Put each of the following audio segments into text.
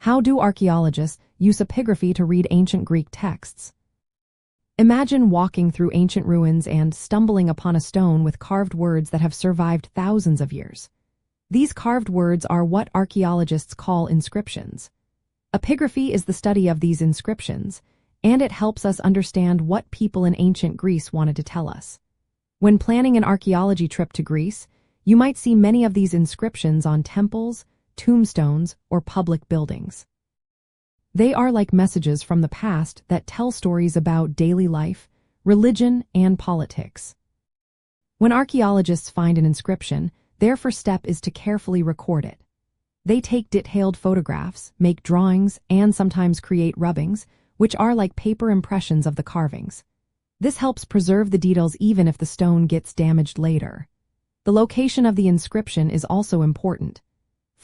How do archaeologists use epigraphy to read ancient Greek texts? Imagine walking through ancient ruins and stumbling upon a stone with carved words that have survived thousands of years. These carved words are what archaeologists call inscriptions. Epigraphy is the study of these inscriptions, and it helps us understand what people in ancient Greece wanted to tell us. When planning an archaeology trip to Greece, you might see many of these inscriptions on temples, tombstones, or public buildings. They are like messages from the past that tell stories about daily life, religion, and politics. When archaeologists find an inscription, their first step is to carefully record it. They take detailed photographs, make drawings, and sometimes create rubbings, which are like paper impressions of the carvings. This helps preserve the details even if the stone gets damaged later. The location of the inscription is also important.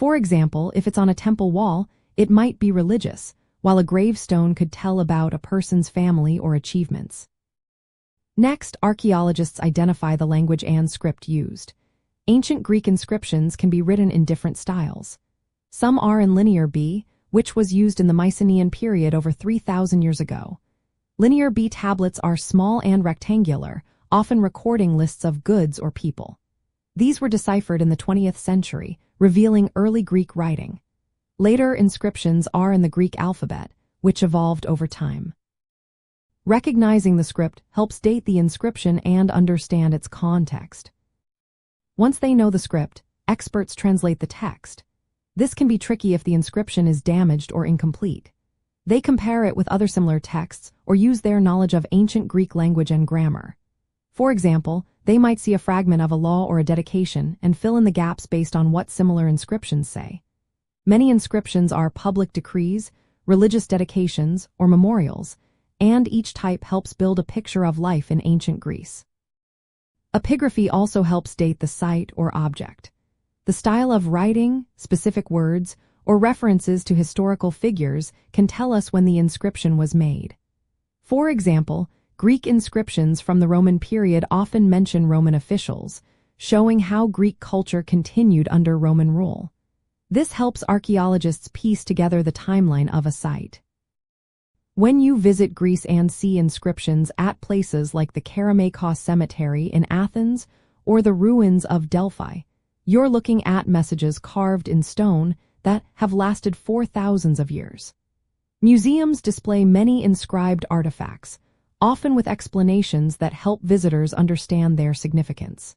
For example, if it's on a temple wall, it might be religious, while a gravestone could tell about a person's family or achievements. Next, archaeologists identify the language and script used. Ancient Greek inscriptions can be written in different styles. Some are in Linear B, which was used in the Mycenaean period over 3,000 years ago. Linear B tablets are small and rectangular, often recording lists of goods or people. These were deciphered in the 20th century, revealing early Greek writing. Later inscriptions are in the Greek alphabet, which evolved over time. Recognizing the script helps date the inscription and understand its context. Once they know the script, experts translate the text. This can be tricky if the inscription is damaged or incomplete. They compare it with other similar texts or use their knowledge of ancient Greek language and grammar. For example, they might see a fragment of a law or a dedication and fill in the gaps based on what similar inscriptions say. Many inscriptions are public decrees, religious dedications, or memorials, and each type helps build a picture of life in ancient Greece. Epigraphy also helps date the site or object. The style of writing, specific words, or references to historical figures can tell us when the inscription was made. For example, Greek inscriptions from the Roman period often mention Roman officials, showing how Greek culture continued under Roman rule. This helps archaeologists piece together the timeline of a site. When you visit Greece and see inscriptions at places like the Kerameikos Cemetery in Athens or the ruins of Delphi, you're looking at messages carved in stone that have lasted for thousands of years. Museums display many inscribed artifacts, often with explanations that help visitors understand their significance.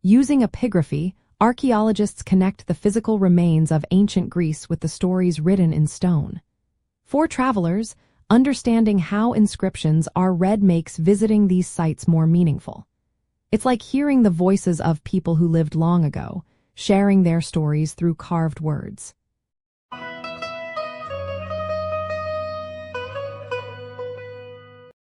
Using epigraphy, archaeologists connect the physical remains of ancient Greece with the stories written in stone. For travelers, understanding how inscriptions are read makes visiting these sites more meaningful. It's like hearing the voices of people who lived long ago, sharing their stories through carved words.